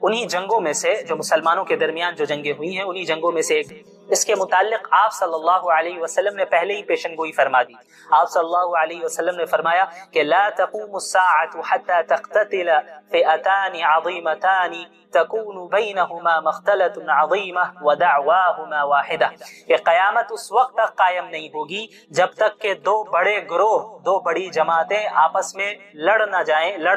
انہی جنگوں میں سے جو مسلمانوں کے درمیان جو جنگیں ہوئی ہیں انہی جنگوں میں سے ایک، اس کے متعلق آپ صلی اللہ علیہ وسلم نے پہلے ہی پیشن گوئی فرما دی۔ آپ صلی اللہ علیہ وسلم نے فرمایا کہ لا تقوم الساعة حتى تقتتل فئتان عظیمتان تکون بینہما مختلط عظیمہ ودعواہما واحدہ، کہ قیامت اس وقت تک قائم نہیں ہوگی جب تک کہ دو بڑے گروہ، دو بڑی جماعتیں آپس میں لڑ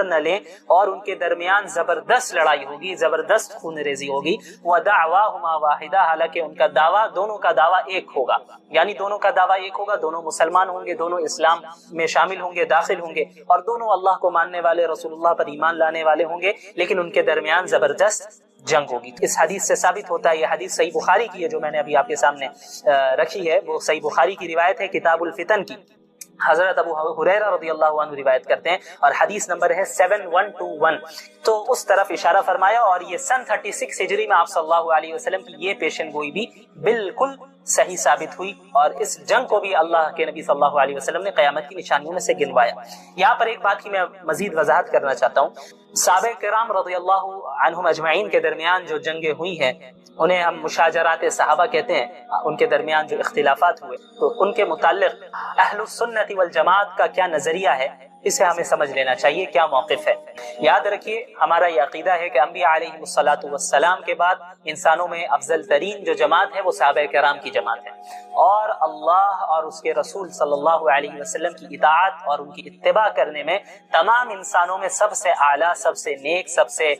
نہ لیں اور ان کے درمیان زبردست لڑائی ہوگی، زبردست خون ریزی ہوگی، ودعواہما واحدہ، حالانکہ ان کا دعویٰ، دونوں کا دعویٰ ایک ہوگا، یعنی دونوں کا دعویٰ ایک ہوگا، دونوں مسلمان ہوں گے، دونوں اسلام میں شامل ہوں گے، داخل ہوں گے، اور دونوں اللہ کو ماننے والے، رسول اللہ پر ایمان لانے والے ہوں گے، لیکن ان کے درمیان زبردست جنگ ہوگی۔ اس حدیث سے ثابت ہوتا ہے، یہ حدیث صحیح بخاری کی ہے جو میں نے ابھی آپ کے سامنے رکھی ہے، وہ صحیح بخاری کی روایت ہے کتاب الفتن کی، حضرت ابو ہریرہ رضی اللہ عنہ روایت کرتے ہیں، اور حدیث نمبر ہے 7121۔ تو اس طرف اشارہ فرمایا، اور یہ سن 36 ہجری میں آپ صلی اللہ علیہ وسلم کی یہ پیشن گوئی بھی بالکل صحیح ثابت ہوئی، اور اس جنگ کو بھی اللہ کے نبی صلی اللہ علیہ وسلم نے قیامت کی نشانیوں میں سے گنوایا۔ یہاں پر ایک بات کی میں مزید وضاحت کرنا چاہتا ہوں، صحابہ کرام رضی اللہ عنہم اجمعین کے درمیان جو جنگیں ہوئی ہیں انہیں ہم مشاجرات صحابہ کہتے ہیں، ان کے درمیان جو اختلافات ہوئے، تو ان کے متعلق اہل السنت والجماعت کا کیا نظریہ ہے، اسے ہمیں سمجھ لینا چاہیے، کیا موقف ہے۔ یاد رکھیے ہمارا یہ عقیدہ ہے کہ انبیاء علیہ الصلاۃ والسلام کے بعد انسانوں میں افضل ترین جو جماعت ہے وہ صحابہ کرام کی جماعت ہے، اور اللہ اور اس کے رسول صلی اللہ علیہ وسلم کی اطاعت اور ان کی اتباع کرنے میں تمام انسانوں میں سب سے اعلیٰ، سب سے نیک، سب سے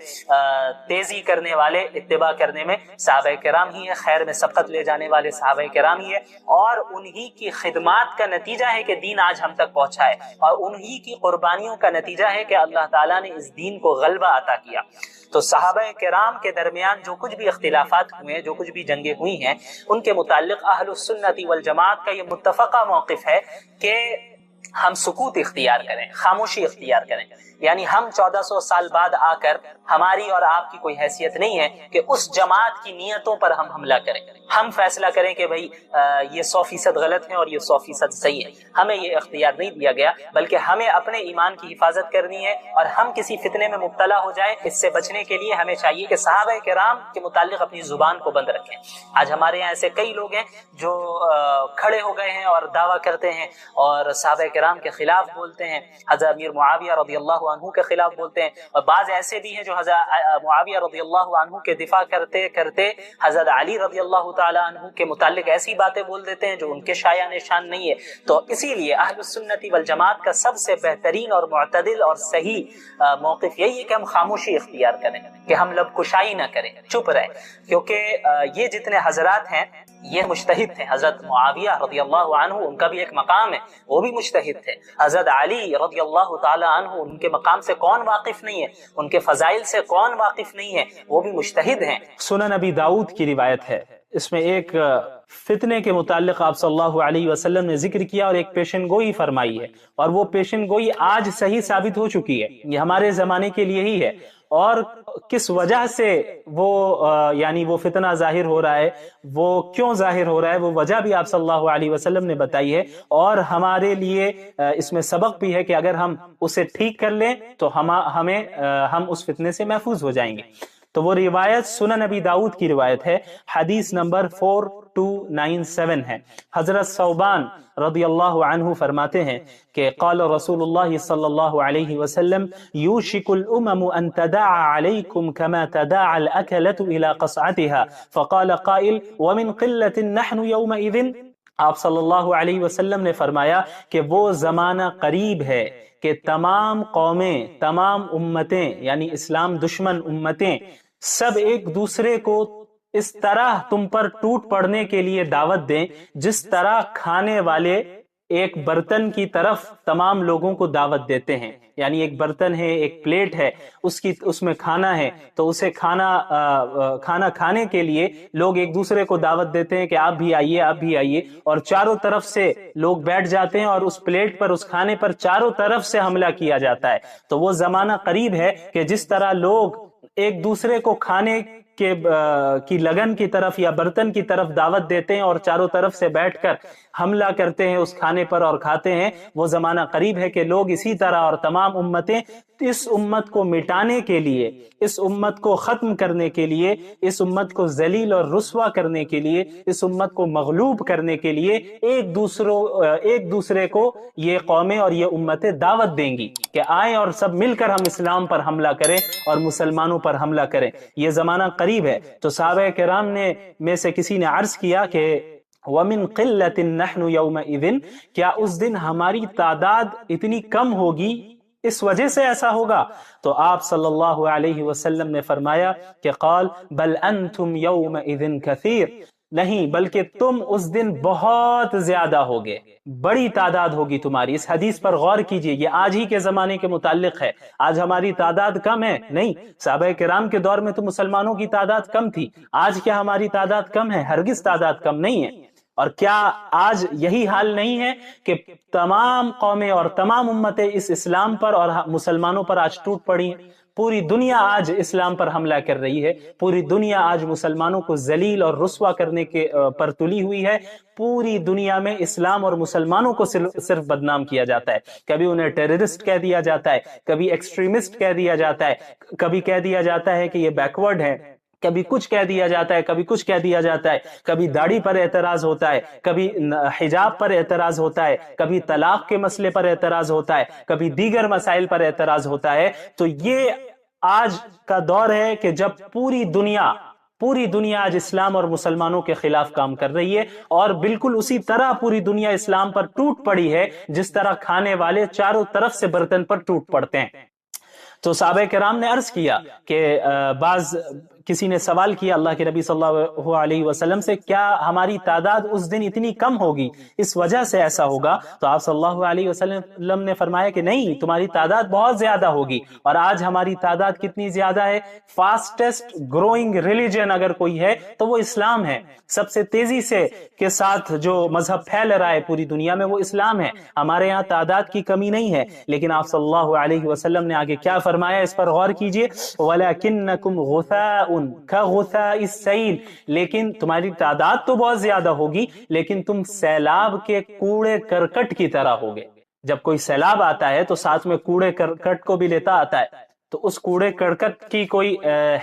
تیزی کرنے والے اتباع کرنے میں صحابہ کرام ہی ہے، خیر میں سبقت لے جانے والے صحابہ کرام ہی ہے، اور انہی کی خدمات کا نتیجہ ہے کہ دین آج ہم تک پہنچا ہے، اور انہی کی قربانیوں کا نتیجہ ہے کہ اللہ تعالیٰ نے اس دین کو غلبہ عطا کیا۔ تو صحابہ کرام کے درمیان جو کچھ بھی اختلافات ہوئے، جو کچھ بھی جنگیں ہوئی ہیں، ان کے متعلق اہل السنت والجماعت کا یہ متفقہ موقف ہے کہ ہم سکوت اختیار کریں، خاموشی اختیار کریں، یعنی ہم 1400 سال بعد آ کر ہماری اور آپ کی کوئی حیثیت نہیں ہے کہ اس جماعت کی نیتوں پر ہم حملہ کریں، ہم فیصلہ کریں کہ بھئی یہ 100% غلط ہے اور یہ 100% صحیح ہے، ہمیں یہ اختیار نہیں دیا گیا، بلکہ ہمیں اپنے ایمان کی حفاظت کرنی ہے، اور ہم کسی فتنے میں مبتلا ہو جائیں اس سے بچنے کے لیے ہمیں چاہیے کہ صحابہ کرام کے متعلق اپنی زبان کو بند رکھیں۔ آج ہمارے یہاں ایسے کئی لوگ ہیں جو کھڑے ہو گئے ہیں اور دعویٰ کرتے ہیں اور صحابہ کرام کے خلاف بولتے ہیں، حضرت امیر معاویہ رضی اللہ عنہ کے خلاف بولتے ہیں، اور بعض ایسے بھی ہیں جو حضرت معاویہ رضی اللہ عنہ کے دفاع کرتے کرتے حضرت علی رضی اللہ تعالی عنہ کے متعلق ایسی باتیں بول دیتے ہیں جو ان کے شایع نشان نہیں ہے۔ تو اسی لیے اہل السنت والجماعت کا سب سے بہترین اور معتدل اور صحیح موقف یہی ہے کہ ہم خاموشی اختیار کریں، کہ ہم لب کشائی نہ کریں، چپ رہیں، کیونکہ یہ جتنے حضرات ہیں یہ مجتہد تھے۔ حضرت معاویہ رضی اللہ عنہ ان کا بھی ایک مقام ہے، وہ بھی مجتہد تھے۔ حضرت علی رضی اللہ تعالی عنہ ان کے مقام سے کون واقف نہیں ہے، ان کے فضائل سے کون واقف نہیں ہے، وہ بھی مجتہد ہیں۔ سنن ابی داؤد کی روایت ہے، اس میں ایک فتنے کے متعلق آپ صلی اللہ علیہ وسلم نے ذکر کیا اور ایک پیشن گوئی فرمائی ہے، اور وہ پیشن گوئی آج صحیح ثابت ہو چکی ہے، یہ ہمارے زمانے کے لیے ہی ہے، اور کس وجہ سے وہ یعنی وہ فتنہ ظاہر ہو رہا ہے، وہ کیوں ظاہر ہو رہا ہے، وہ وجہ بھی آپ صلی اللہ علیہ وسلم نے بتائی ہے، اور ہمارے لیے اس میں سبق بھی ہے کہ اگر ہم اسے ٹھیک کر لیں تو ہم اس فتنے سے محفوظ ہو جائیں گے۔ تو وہ روایت سنن ابی داؤد کی روایت ہے، حدیث نمبر 4297 ہے۔ حضرت ثوبان رضی اللہ عنہ فرماتے ہیں کہ قال رسول اللہ صلی اللہ علیہ وسلم یوشک الامم ان تداعى علیکم كما تداعى الاکلة الى قصعتها فقال قائل ومن قلة نحن یومئذ۔ آپ صلی اللہ علیہ وسلم نے فرمایا کہ وہ زمانہ قریب ہے کہ تمام قومیں، تمام امتیں، یعنی اسلام دشمن امتیں، سب ایک دوسرے کو اس طرح تم پر ٹوٹ پڑنے کے لیے دعوت دیں جس طرح کھانے والے ایک برتن کی طرف تمام لوگوں کو دعوت دیتے ہیں، یعنی ایک برتن ہے، ایک پلیٹ ہے، اس میں کھانا ہے، تو اسے کھانا کھانے کے لیے لوگ ایک دوسرے کو دعوت دیتے ہیں کہ آپ بھی آئیے، آپ بھی آئیے، اور چاروں طرف سے لوگ بیٹھ جاتے ہیں اور اس پلیٹ پر، اس کھانے پر چاروں طرف سے حملہ کیا جاتا ہے۔ تو وہ زمانہ قریب ہے کہ جس طرح لوگ ایک دوسرے کو کھانے کی لگن کی طرف یا برتن کی طرف دعوت دیتے ہیں اور چاروں طرف سے بیٹھ کر حملہ کرتے ہیں اس کھانے پر اور کھاتے ہیں، وہ زمانہ قریب ہے کہ لوگ اسی طرح اور تمام امتیں اس امت کو مٹانے کے لیے، اس امت کو ختم کرنے کے لیے، اس امت کو ذلیل اور رسوا کرنے کے لیے، اس امت کو مغلوب کرنے کے لیے ایک دوسرے کو یہ قومیں اور یہ امتیں دعوت دیں گی کہ آئیں اور سب مل کر ہم اسلام پر حملہ کریں اور مسلمانوں پر حملہ کریں۔ یہ زمانہ قریب ہے۔ تو صحابہ کرام میں سے کسی نے عرض کیا کہ وَمِن قِلَّةٍ نَحْنُ يَوْمَئِذٍ، کیا اس دن ہماری تعداد اتنی کم ہوگی، اس وجہ سے ایسا ہوگا؟ تو آپ صلی اللہ علیہ وسلم نے فرمایا کہ قال بل انتم یومئذ کثیر، نہیں بلکہ تم اس دن بہت زیادہ ہوگے، بڑی تعداد ہوگی تمہاری۔ اس حدیث پر غور کیجئے، یہ آج ہی کے زمانے کے متعلق ہے۔ آج ہماری تعداد کم ہے؟ نہیں، صحابہ کرام کے دور میں تو مسلمانوں کی تعداد کم تھی۔ آج کیا ہماری تعداد کم ہے؟ ہرگز تعداد کم نہیں ہے۔ اور کیا آج یہی حال نہیں ہے کہ تمام قومیں اور تمام امتیں اس اسلام پر اور مسلمانوں پر آج ٹوٹ پڑی ہیں؟ پوری دنیا آج اسلام پر حملہ کر رہی ہے، پوری دنیا آج مسلمانوں کو ذلیل اور رسوا کرنے کے پر تلی ہوئی ہے۔ پوری دنیا میں اسلام اور مسلمانوں کو صرف بدنام کیا جاتا ہے، کبھی انہیں ٹیررسٹ کہہ دیا جاتا ہے، کبھی ایکسٹریمسٹ کہہ دیا جاتا ہے، کبھی کہہ دیا جاتا ہے کہ یہ بیکورڈ ہے، کبھی کچھ کہہ دیا جاتا ہے، کبھی کچھ کہہ دیا جاتا ہے، کبھی داڑھی پر اعتراض ہوتا ہے، کبھی حجاب پر اعتراض ہوتا ہے، کبھی طلاق کے مسئلے پر اعتراض ہوتا ہے، کبھی دیگر مسائل پر اعتراض ہوتا ہے۔ تو یہ آج کا دور ہے کہ جب پوری دنیا آج اسلام اور مسلمانوں کے خلاف کام کر رہی ہے، اور بالکل اسی طرح پوری دنیا اسلام پر ٹوٹ پڑی ہے جس طرح کھانے والے چاروں طرف سے برتن پر ٹوٹ پڑتے ہیں۔ تو صحابہ کرام نے عرض کیا کہ کسی نے سوال کیا اللہ کے نبی صلی اللہ علیہ وسلم سے، کیا ہماری تعداد اس دن اتنی کم ہوگی، اس وجہ سے ایسا ہوگا؟ تو آپ صلی اللہ علیہ وسلم نے فرمایا کہ نہیں، تمہاری تعداد بہت زیادہ ہوگی۔ اور آج ہماری تعداد کتنی زیادہ ہے؟ فاسٹسٹ گروئنگ ریلیجن اگر کوئی ہے تو وہ اسلام ہے۔ سب سے تیزی سے کے ساتھ جو مذہب پھیل رہا ہے پوری دنیا میں وہ اسلام ہے۔ ہمارے یہاں تعداد کی کمی نہیں ہے، لیکن آپ صلی اللہ علیہ وسلم نے آگے کیا فرمایا، اس پر غور کیجئے، وَلَكِنَّكُمْ غُثَاءٌ كَغُثَاءِ السَّيْلِ، لیکن تمہاری تعداد تو بہت زیادہ ہوگی لیکن تم سیلاب کے کوڑے کرکٹ کی طرح ہوگے۔ جب کوئی سیلاب آتا ہے تو ساتھ میں کوڑے کرکٹ کو بھی لیتا آتا ہے، تو اس کوڑے کرکٹ کی کوئی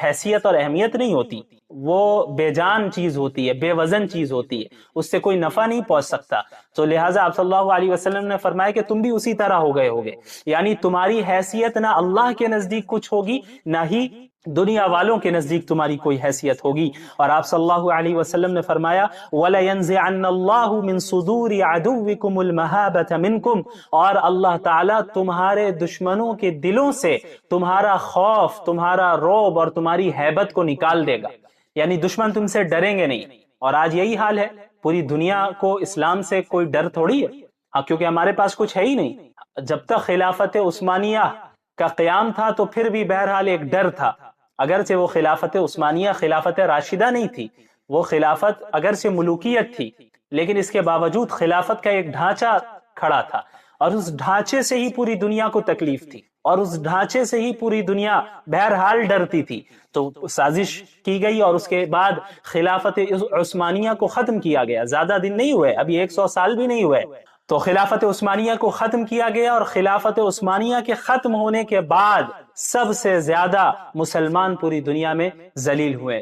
حیثیت اور اہمیت نہیں ہوتی، وہ بے جان چیز ہوتی ہے، بے وزن چیز ہوتی ہے، اس سے کوئی نفع نہیں پہنچ سکتا۔ تو لہٰذا آپ صلی اللہ علیہ وسلم نے فرمایا کہ تم بھی اسی طرح ہو گئے ہوگے، یعنی تمہاری حیثیت نہ اللہ کے نزدیک کچھ ہوگی، نہ ہی دنیا والوں کے نزدیک تمہاری کوئی حیثیت ہوگی۔ اور آپ صلی اللہ علیہ وسلم نے فرمایا وَلَيَنزِعَنَّ اللَّهُ مِن صُدُورِ عَدُوِّكُمُ الْمَهَابَةَ مِنْكُمْ، اور اللہ تعالیٰ تمہارے دشمنوں کے دلوں سے تمہارا خوف، تمہارا رعب اور تمہاری ہیبت کو نکال دے گا، یعنی دشمن تم سے ڈریں گے نہیں۔ اور آج یہی حال ہے، پوری دنیا کو اسلام سے کوئی ڈر تھوڑی ہے، کیونکہ ہمارے پاس کچھ ہے ہی نہیں۔ جب تک خلافت عثمانیہ کا قیام تھا تو پھر بھی بہرحال ایک ڈر تھا، اگرچہ وہ خلافت عثمانیہ خلافت راشدہ نہیں تھی، وہ خلافت اگرچہ ملوکیت تھی، لیکن اس کے باوجود خلافت کا ایک ڈھانچہ کھڑا تھا، اور اس ڈھانچے سے ہی پوری دنیا کو تکلیف تھی، اور اس ڈھانچے سے ہی پوری دنیا بہرحال ڈرتی تھی۔ تو سازش کی گئی اور اس کے بعد خلافت عثمانیہ کو ختم کیا گیا۔ زیادہ دن نہیں ہوئے، ابھی 100 سال بھی نہیں ہوئے، تو خلافت عثمانیہ کو ختم کیا گیا، اور خلافت عثمانیہ کے ختم ہونے کے بعد سب سے زیادہ مسلمان پوری دنیا میں ذلیل ہوئے۔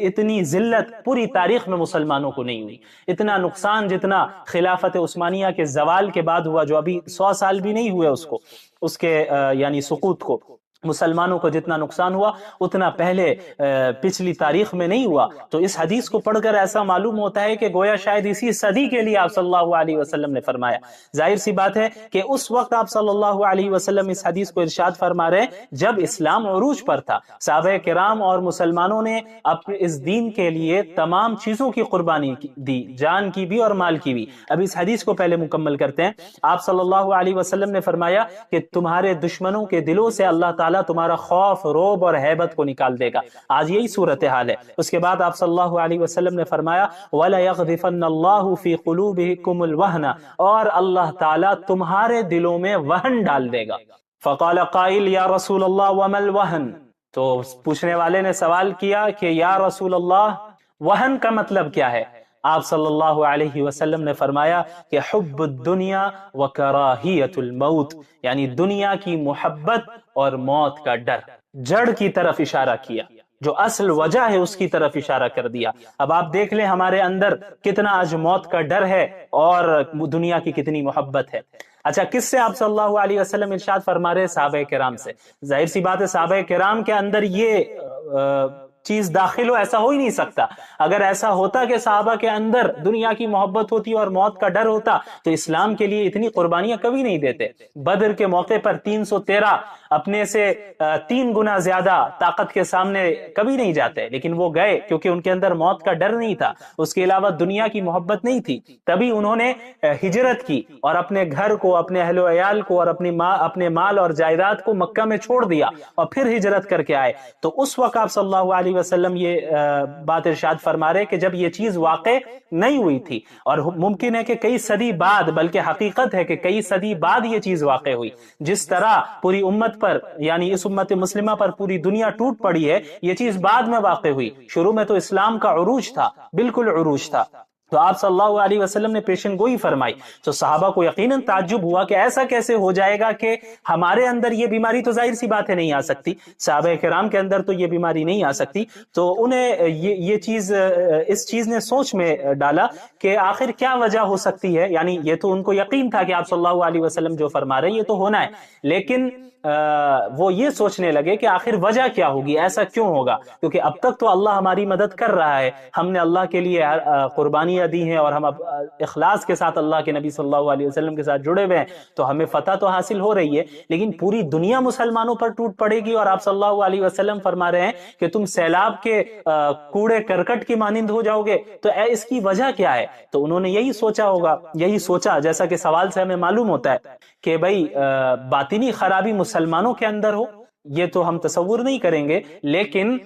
اتنی ذلت پوری تاریخ میں مسلمانوں کو نہیں ہوئی، اتنا نقصان جتنا خلافت عثمانیہ کے زوال کے بعد ہوا، جو ابھی 100 سال بھی نہیں ہوئے اس کے یعنی سقوط کو، مسلمانوں کو جتنا نقصان ہوا اتنا پہلے پچھلی تاریخ میں نہیں ہوا۔ تو اس حدیث کو پڑھ کر ایسا معلوم ہوتا ہے کہ گویا شاید اسی صدی کے لیے آپ صلی اللہ علیہ وسلم نے فرمایا۔ ظاہر سی بات ہے کہ اس وقت آپ صلی اللہ علیہ وسلم اس حدیث کو ارشاد فرما رہے ہیں جب اسلام عروج پر تھا، صحابہ کرام اور مسلمانوں نے اپنے اس دین کے لیے تمام چیزوں کی قربانی دی، جان کی بھی اور مال کی بھی۔ اب اس حدیث کو پہلے مکمل کرتے ہیں۔ آپ صلی اللہ علیہ وسلم نے فرمایا کہ تمہارے دشمنوں کے دلوں سے اللہ تعالیٰ تمہارا خوف، رعب اور ہیبت کو نکال دے گا۔ آج یہی صورتحال ہے۔ اس کے بعد آپ صلی اللہ علیہ وسلم نے فرمایا وَلَيَغْذِفَنَّ اللَّهُ فِي قُلُوبِكُمُ الْوَهْنَ، اور اللہ تعالیٰ تمہارے دلوں میں وہن ڈال دے گا۔ فقال قائل یا رسول اللہ وما الوہن، تو پوچھنے والے نے سوال کیا کہ یا رسول اللہ وہن کا مطلب کیا ہے؟ آپ صلی اللہ علیہ وسلم نے فرمایا کہ حب الدنیا و کراہیت الموت، یعنی دنیا کی محبت اور موت کا ڈر، جڑ کی طرف اشارہ کیا، جو اصل وجہ ہے اس کی طرف اشارہ کر دیا۔ اب آپ دیکھ لیں ہمارے اندر کتنا آج موت کا ڈر ہے اور دنیا کی کتنی محبت ہے۔ اچھا، کس سے آپ صلی اللہ علیہ وسلم ارشاد فرما رہے؟ صحابہ کرام سے۔ ظاہر سی بات ہے صحابہ کرام کے اندر یہ چیز داخل ہو، ایسا ہو ہی نہیں سکتا۔ اگر ایسا ہوتا کہ صحابہ کے اندر دنیا کی محبت ہوتی اور موت کا ڈر ہوتا تو اسلام کے لیے اتنی قربانیاں کبھی نہیں دیتے۔ بدر کے موقع پر 313 اپنے سے 3 گنا زیادہ طاقت کے سامنے کبھی نہیں جاتے، لیکن وہ گئے کیونکہ ان کے اندر موت کا ڈر نہیں تھا، اس کے علاوہ دنیا کی محبت نہیں تھی، تبھی انہوں نے ہجرت کی اور اپنے گھر کو، اپنے اہل و عیال کو اور اپنے مال اور جائیداد کو مکہ میں چھوڑ دیا اور پھر ہجرت کر کے آئے۔ تو اس وقت آپ صلی اللہ علیہ وسلم یہ بات ارشاد فرما رہے کہ جب یہ چیز واقع نہیں ہوئی تھی، اور ممکن ہے کہ کئی صدی بعد، بلکہ حقیقت ہے کہ کئی صدی بعد یہ چیز واقع ہوئی، جس طرح پوری امت پر، یعنی اس امت مسلمہ پر پوری دنیا ٹوٹ پڑی ہے، یہ چیز بعد میں واقع ہوئی۔ شروع میں تو اسلام کا عروج تھا، بالکل عروج تھا۔ تو آپ صلی اللہ علیہ وسلم نے پیشن گوئی فرمائی، تو صحابہ کو یقیناً تعجب ہوا کہ ایسا کیسے ہو جائے گا کہ ہمارے اندر یہ بیماری تو ظاہر سی بات ہے نہیں آ سکتی، صحابہ کرام کے اندر تو یہ بیماری نہیں آ سکتی۔ تو انہیں یہ چیز، اس چیز نے سوچ میں ڈالا کہ آخر کیا وجہ ہو سکتی ہے۔ یعنی یہ تو ان کو یقین تھا کہ آپ صلی اللہ علیہ وسلم جو فرما رہے ہیں یہ تو ہونا ہے، لیکن وہ یہ سوچنے لگے کہ آخر وجہ کیا ہوگی، ایسا کیوں ہوگا، کیونکہ اب تک تو اللہ ہماری مدد کر رہا ہے، ہم نے اللہ کے لیے قربانیاں دی ہیں اور ہم اب اخلاص کے ساتھ اللہ کے نبی صلی اللہ علیہ وسلم کے ساتھ جڑے ہوئے ہیں، تو ہمیں فتح تو حاصل ہو رہی ہے، لیکن پوری دنیا مسلمانوں پر ٹوٹ پڑے گی اور آپ صلی اللہ علیہ وسلم فرما رہے ہیں کہ تم سیلاب کے کوڑے کرکٹ کی مانند ہو جاؤ گے، تو اس کی وجہ کیا ہے؟ تو انہوں نے یہی سوچا ہوگا، یہی سوچا جیسا کہ سوال سے ہمیں معلوم ہوتا ہے کہ بھئی باطنی خرابی مسلمانوں کے اندر ہو، یہ تو ہم تصور نہیں کریں گے، لیکن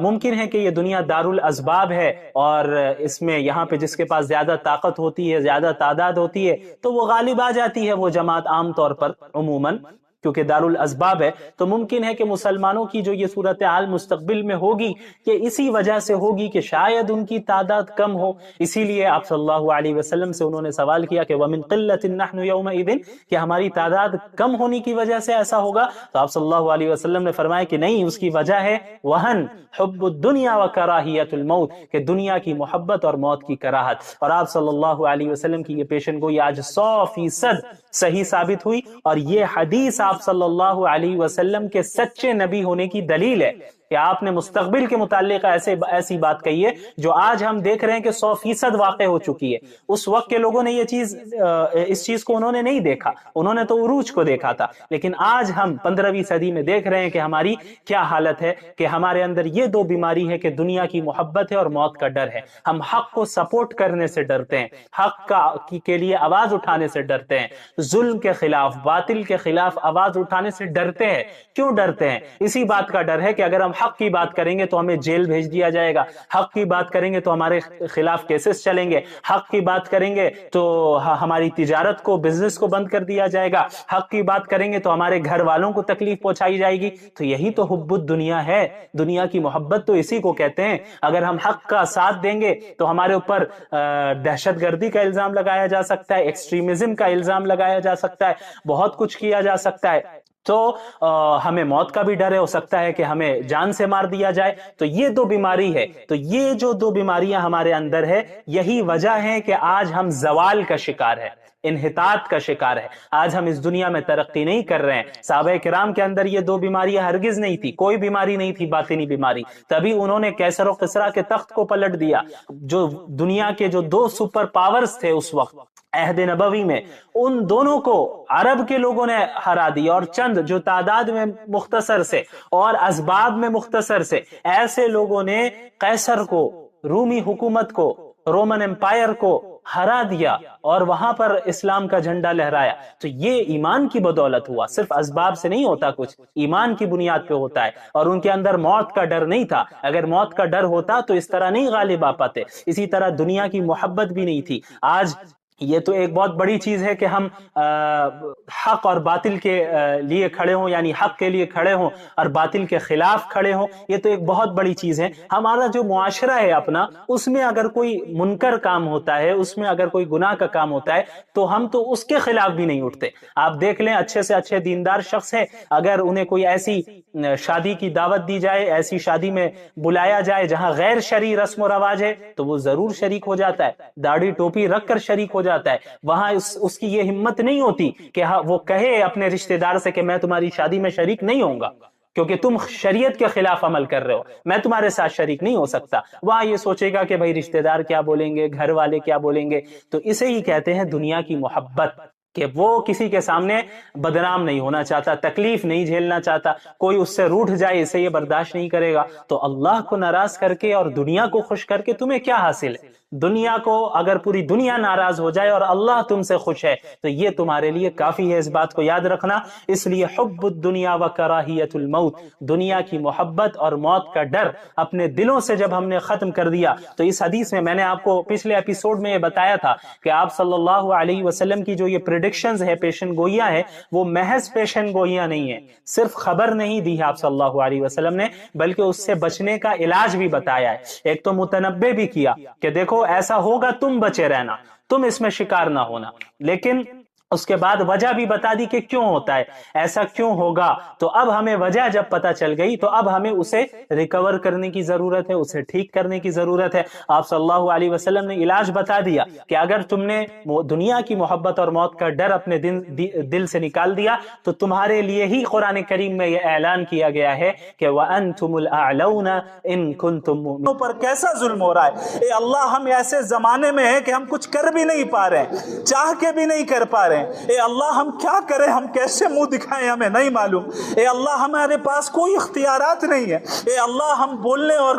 ممکن ہے کہ یہ دنیا دار الاسباب ہے اور اس میں یہاں پہ جس کے پاس زیادہ طاقت ہوتی ہے، زیادہ تعداد ہوتی ہے، تو وہ غالب آ جاتی ہے وہ جماعت عام طور پر عموماً، کیونکہ دار الاسباب ہے۔ تو ممکن ہے کہ مسلمانوں کی جو یہ صورتحال مستقبل میں ہوگی کہ اسی وجہ سے ہوگی کہ شاید ان کی تعداد کم ہو، اسی لیے آپ صلی اللہ علیہ وسلم سے انہوں نے سوال کیا کہ وَمِن قِلَّةٍ نَحْنُ يَوْمَئِذٍ، کہ ہماری تعداد کم ہونے کی وجہ سے ایسا ہوگا؟ تو آپ صلی اللہ علیہ وسلم نے فرمایا کہ نہیں، اس کی وجہ ہے وہن حب الدنیا و کراہیت الموت، کہ دنیا کی محبت اور موت کی کراہت۔ اور آپ صلی اللہ علیہ وسلم کی یہ پیشن گوئی آج 100% صحیح ثابت ہوئی، اور یہ حدیث آپ صلی اللہ علیہ وسلم کے سچے نبی ہونے کی دلیل ہے کہ آپ نے مستقبل کے متعلق ایسی بات کہی ہے جو آج ہم دیکھ رہے ہیں کہ 100% واقع ہو چکی ہے۔ اس وقت کے لوگوں نے اس چیز کو انہوں نے نہیں دیکھا، انہوں نے تو عروج کو دیکھا تھا، لیکن آج ہم 15ویں صدی میں دیکھ رہے ہیں کہ ہماری کیا حالت ہے، کہ ہمارے اندر یہ دو بیماری ہے کہ دنیا کی محبت ہے اور موت کا ڈر ہے۔ ہم حق کو سپورٹ کرنے سے ڈرتے ہیں، حق کے لیے آواز اٹھانے سے ڈرتے ہیں، ظلم کے خلاف، باطل کے خلاف آواز اٹھانے سے ڈرتے ہیں۔ کیوں ڈرتے ہیں؟ اسی بات کا ڈر ہے کہ اگر ہم حق کی بات کریں گے تو ہمیں جیل بھیج دیا جائے گا، حق کی بات کریں گے تو ہمارے خلاف کیسز چلیں گے، حق کی بات کریں گے تو ہماری تجارت کو، بزنس کو بند کر دیا جائے گا، حق کی بات کریں گے تو ہمارے گھر والوں کو تکلیف پہنچائی جائے گی۔ تو یہی تو حب الدنیا ہے، دنیا کی محبت تو اسی کو کہتے ہیں۔ اگر ہم حق کا ساتھ دیں گے تو ہمارے اوپر دہشت گردی کا الزام لگایا جا سکتا ہے، ایکسٹریمزم کا الزام لگایا جا سکتا ہے، بہت کچھ کیا جا سکتا ہے۔ تو ہمیں موت کا بھی ڈر ہے، ہو سکتا ہے کہ ہمیں جان سے مار دیا جائے۔ تو یہ دو بیماری ہے، تو یہ جو دو بیماریاں ہمارے اندر ہے، یہی وجہ ہے کہ آج ہم زوال کا شکار ہے، انحطاط کا شکار ہے، آج ہم اس دنیا میں ترقی نہیں کر رہے ہیں۔ صحابہ کرام کے اندر یہ دو بیماریاں ہرگز نہیں تھی، کوئی بیماری نہیں تھی باطنی بیماری، تبھی انہوں نے کیسر و قسرا کے تخت کو پلٹ دیا۔ جو دنیا کے جو 2 سپر پاورز تھے اس وقت عہد نبوی میں، ان دونوں کو عرب کے لوگوں نے ہرا دیا، اور چند جو تعداد میں مختصر سے اور اسباب میں مختصر سے ایسے لوگوں نے قیصر کو، رومی حکومت کو، رومن امپائر کو ہرا دیا اور وہاں پر اسلام کا جھنڈا لہرایا۔ تو یہ ایمان کی بدولت ہوا، صرف اسباب سے نہیں ہوتا کچھ، ایمان کی بنیاد پہ ہوتا ہے۔ اور ان کے اندر موت کا ڈر نہیں تھا، اگر موت کا ڈر ہوتا تو اس طرح نہیں غالب آ پاتے۔ اسی طرح دنیا کی محبت بھی نہیں تھی۔ آج یہ تو ایک بہت بڑی چیز ہے کہ ہم حق اور باطل کے لیے کھڑے ہوں، یعنی حق کے لیے کھڑے ہوں اور باطل کے خلاف کھڑے ہوں، یہ تو ایک بہت بڑی چیز ہے۔ ہمارا جو معاشرہ ہے اپنا، اس میں اگر کوئی منکر کام ہوتا ہے، اس میں اگر کوئی گناہ کا کام ہوتا ہے تو ہم تو اس کے خلاف بھی نہیں اٹھتے۔ آپ دیکھ لیں، اچھے سے اچھے دیندار شخص ہے، اگر انہیں کوئی ایسی شادی کی دعوت دی جائے، ایسی شادی میں بلایا جائے جہاں غیر شرعی رسم و رواج ہے، تو وہ ضرور شریک ہو جاتا ہے، داڑھی ٹوپی رکھ کر شریک ہو جاتا ہے۔ وہاں اس کی یہ ہمت نہیں ہوتی کہ وہ کہے اپنے رشتہ دار سے کہ میں تمہاری شادی میں شریک نہیں ہوں گا کیونکہ تم شریعت کے خلاف عمل کر رہے ہو، میں تمہارے ساتھ شریک نہیں ہو سکتا۔ وہاں یہ سوچے گا کہ بھائی رشتہ دار کیا بولیں گے، گھر والے کیا بولیں گے۔ تو اسے ہی کہتے ہیں دنیا کی محبت، کہ وہ کسی کے سامنے بدنام نہیں ہونا چاہتا، تکلیف نہیں جھیلنا چاہتا، کوئی اس سے روٹھ جائے اسے یہ برداشت نہیں کرے گا۔ تو اللہ کو ناراض کر کے اور دنیا کو خوش کر کے تمہیں کیا حاصل ہے؟ دنیا کو اگر پوری دنیا ناراض ہو جائے اور اللہ تم سے خوش ہے تو یہ تمہارے لیے کافی ہے، اس بات کو یاد رکھنا۔ اس لیے حب الدنیا و کراہیت الموت، دنیا کی محبت اور موت کا ڈر اپنے دلوں سے جب ہم نے ختم کر دیا تو اس حدیث میں نے آپ کو پچھلے ایپیسوڈ میں یہ بتایا تھا کہ آپ صلی اللہ علیہ وسلم کی جو یہ پریڈکشنز ہے، پیشن گوئیاں ہیں، وہ محض پیشن گوئیاں نہیں ہیں، صرف خبر نہیں دی ہے آپ صلی اللہ علیہ وسلم نے، بلکہ اس سے بچنے کا علاج بھی بتایا ہے۔ ایک تو متنبع بھی کیا کہ دیکھو ایسا ہوگا، تم بچے رہنا، تم اس میں شکار نہ ہونا، لیکن اس کے بعد وجہ بھی بتا دی کہ کیوں ہوتا ہے، ایسا کیوں ہوگا۔ تو اب ہمیں وجہ جب پتہ چل گئی تو اب ہمیں اسے ریکور کرنے کی ضرورت ہے، اسے ٹھیک کرنے کی ضرورت ہے۔ آپ صلی اللہ علیہ وسلم نے علاج بتا دیا کہ اگر تم نے دنیا کی محبت اور موت کا ڈر اپنے دل سے نکال دیا تو تمہارے لیے ہی قرآن کریم میں یہ اعلان کیا گیا ہے کہ وَأَنْتُمُ الْأَعْلَوْنَ إِن كُنْتُم مُؤْمِنِينَ۔ پر کیسا ظلم ہو رہا ہے اے اللہ، ہم ایسے زمانے میں ہیں کہ ہم کچھ کر بھی نہیں پا رہے ہیں، چاہ کے بھی نہیں کر پا رہے ہیں۔ اے اللہ ہم کیا کریں، ہم کیسے منہ دکھائیں، ہمیں نہیں معلوم۔ اے اللہ ہمارے پاس کوئی اختیارات نہیں ہے۔ اے اللہ ہم بولنے اور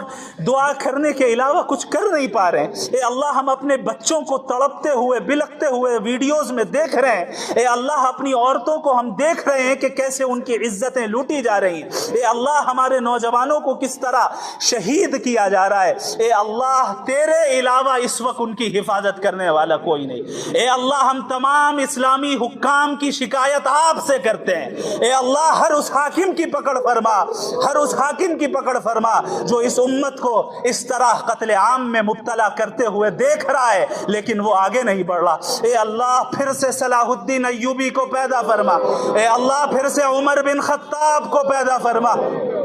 دعا کرنے کے علاوہ کچھ کر نہیں پا رہے ہیں۔ اے اللہ ہم اپنے بچوں کو تڑپتے ہوئے بلکتے ہوئے ویڈیوز میں دیکھ رہے ہیں۔ اے اللہ اپنی عورتوں کو ہم دیکھ رہے ہیں کہ کیسے ان کی عزتیں لوٹی جا رہی ہیں۔ اے اللہ ہمارے نوجوانوں کو کس طرح شہید کیا جا رہا ہے۔ اے اللہ تیرے علاوہ اس وقت ان کی حفاظت کرنے والا کوئی نہیں۔ اے اللہ ہم تمام اسلامی حکام کی شکایت آپ سے کرتے ہیں۔ اے اللہ ہر اس حاکم کی پکڑ فرما، ہر اس حاکم کی پکڑ فرما جو اس امت کو اس طرح قتل عام میں مبتلا کرتے ہوئے دیکھ رہا ہے لیکن وہ آگے نہیں بڑھ رہا۔ اے اللہ پھر سے صلاح الدین ایوبی کو پیدا فرما۔ اے اللہ پھر سے عمر بن خطاب کو پیدا فرما۔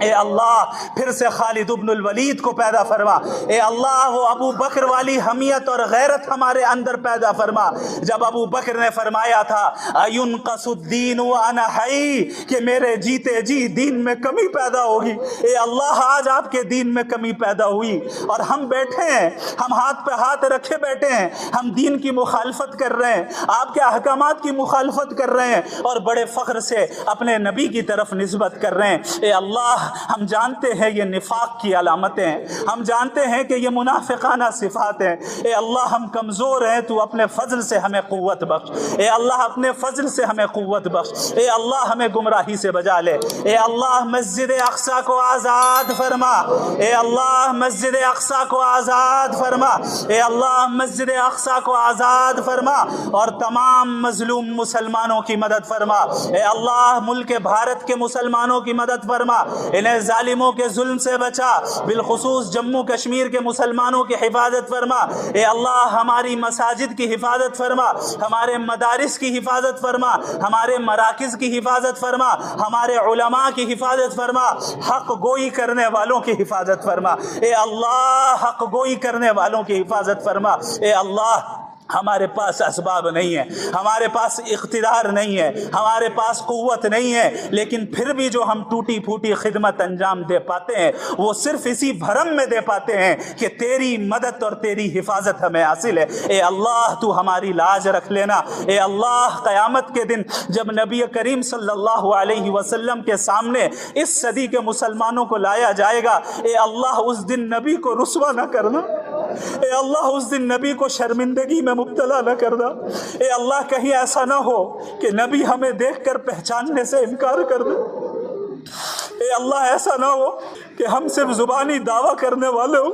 اے اللہ پھر سے خالد ابن الولید کو پیدا فرما۔ اے اللہ وہ ابو بکر والی حمیت اور غیرت ہمارے اندر پیدا فرما جب ابو بکر نے فرمایا تھا اَيُنْقَصُ الدِّينُ وَأَنَا حَيٌّ، کہ میرے جیتے جی دین میں کمی پیدا ہوگی۔ اے اللہ آج آپ کے دین میں کمی پیدا ہوئی اور ہم بیٹھے ہیں، ہم ہاتھ پہ ہاتھ رکھے بیٹھے ہیں، ہم دین کی مخالفت کر رہے ہیں، آپ کے احکامات کی مخالفت کر رہے ہیں اور بڑے فخر سے اپنے نبی کی طرف نسبت کر رہے ہیں۔ اے اللہ ہم جانتے ہیں یہ نفاق کی علامتیں ہیں، ہم جانتے ہیں کہ یہ منافقانہ صفات ہیں۔ اے اللہ ہم کمزور ہیں، تو اپنے فضل سے ہمیں قوت بخش۔ اے اللہ اپنے فضل سے ہمیں قوت بخش۔ اے اللہ ہمیں گمراہی سے بچا لے۔ اے اللہ مسجد اقصی کو آزاد فرما۔ اے اللہ مسجد اقصی کو آزاد فرما۔ اے اللہ مسجد اقصی کو آزاد فرما اور تمام مظلوم مسلمانوں کی مدد فرما۔ اے اللہ ملک بھارت کے مسلمانوں کی مدد فرما، انہیں ظالموں کے ظلم سے بچا، بالخصوص جموں کشمیر کے مسلمانوں کی حفاظت فرما۔ اے اللہ ہماری مساجد کی حفاظت فرما، ہمارے مدارس کی حفاظت فرما، ہمارے مراکز کی حفاظت فرما، ہمارے علماء کی حفاظت فرما، حق گوئی کرنے والوں کی حفاظت فرما۔ اے اللہ حق گوئی کرنے والوں کی حفاظت فرما۔ اے اللہ ہمارے پاس اسباب نہیں ہے، ہمارے پاس اقتدار نہیں ہے، ہمارے پاس قوت نہیں ہے، لیکن پھر بھی جو ہم ٹوٹی پھوٹی خدمت انجام دے پاتے ہیں وہ صرف اسی بھرم میں دے پاتے ہیں کہ تیری مدد اور تیری حفاظت ہمیں حاصل ہے۔ اے اللہ تو ہماری لاج رکھ لینا۔ اے اللہ قیامت کے دن جب نبی کریم صلی اللہ علیہ وسلم کے سامنے اس صدی کے مسلمانوں کو لایا جائے گا، اے اللہ اس دن نبی کو رسوا نہ کرنا، اے اللہ اس دن نبی کو شرمندگی میں مبتلا نہ کرنا۔ اے اللہ کہیں ایسا نہ ہو کہ نبی ہمیں دیکھ کر پہچاننے سے انکار کر دے۔ اے اللہ ایسا نہ ہو کہ ہم صرف زبانی دعویٰ کرنے والے ہوں۔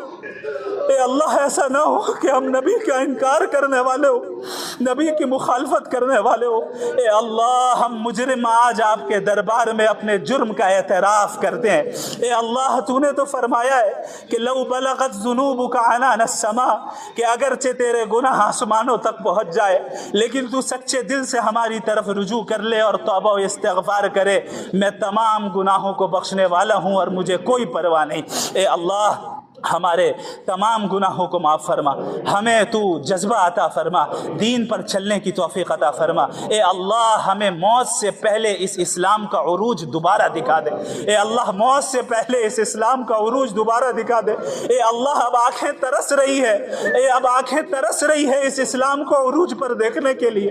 اے اللہ ایسا نہ ہو کہ ہم نبی کا انکار کرنے والے ہوں۔ نبی کی مخالفت کرنے والے ہو، اے اللہ ہم مجرم آج آپ کے دربار میں اپنے جرم کا اعتراف کرتے ہیں۔ اے اللہ تو نے تو فرمایا ہے کہ لو بلغت ذنوبک عنان السماء، کہ اگرچہ تیرے گناہ آسمانوں تک پہنچ جائے لیکن تو سچے دل سے ہماری طرف رجوع کر لے اور توبہ و استغفار کرے، میں تمام گناہوں کو بخشنے والا ہوں اور مجھے کوئی پرواہ نہیں۔ اے اللہ ہمارے تمام گناہوں کو معاف فرما، ہمیں تو جذبہ عطا فرما، دین پر چلنے کی توفیق عطا فرما۔ اے اللہ ہمیں موت سے پہلے اس اسلام کا عروج دوبارہ دکھا دے، اے اللہ موت سے پہلے اس اسلام کا عروج دوبارہ دکھا دے۔ اے اللہ اب آنکھیں ترس رہی ہے، اب آنکھیں ترس رہی ہے اس اسلام کو عروج پر دیکھنے کے لیے۔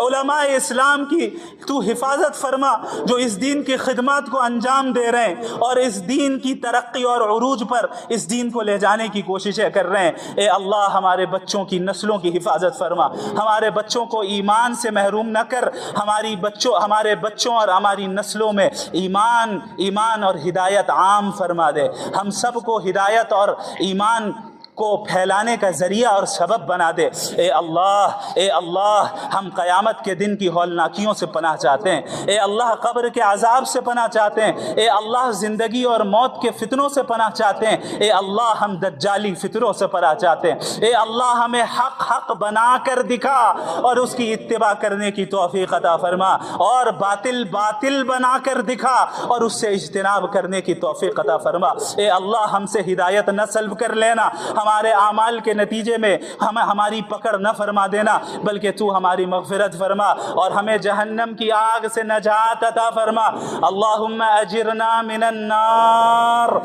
علماء اسلام کی تو حفاظت فرما جو اس دین کی خدمات کو انجام دے رہے ہیں اور اس دین کی ترقی اور عروج پر اس دین کو لے جانے کی کوششیں کر رہے ہیں۔ اے اللہ ہمارے بچوں کی نسلوں کی حفاظت فرما، ہمارے بچوں کو ایمان سے محروم نہ کر، ہمارے بچوں اور ہماری نسلوں میں ایمان اور ہدایت عام فرما دے، ہم سب کو ہدایت اور ایمان کو پھیلانے کا ذریعہ اور سبب بنا دے۔ اے اللہ ہم قیامت کے دن کی ہولناکیوں سے پناہ چاہتے ہیں، اے اللہ قبر کے عذاب سے پناہ چاہتے ہیں، اے اللہ زندگی اور موت کے فتنوں سے پناہ چاہتے ہیں، اے اللہ ہم دجالی فتنوں سے پناہ چاہتے ہیں۔ اے اللہ ہمیں حق بنا کر دکھا اور اس کی اتباع کرنے کی توفیق عطا فرما، اور باطل بنا کر دکھا اور اس سے اجتناب کرنے کی توفیق عطا فرما۔ اے اللہ ہم سے ہدایت نہ سلب کر لینا، ہمارے اعمال کے نتیجے میں ہماری پکڑ نہ فرما دینا، بلکہ تو ہماری مغفرت فرما اور ہمیں جہنم کی آگ سے نجات عطا فرما۔ اللہم اجرنا من النار۔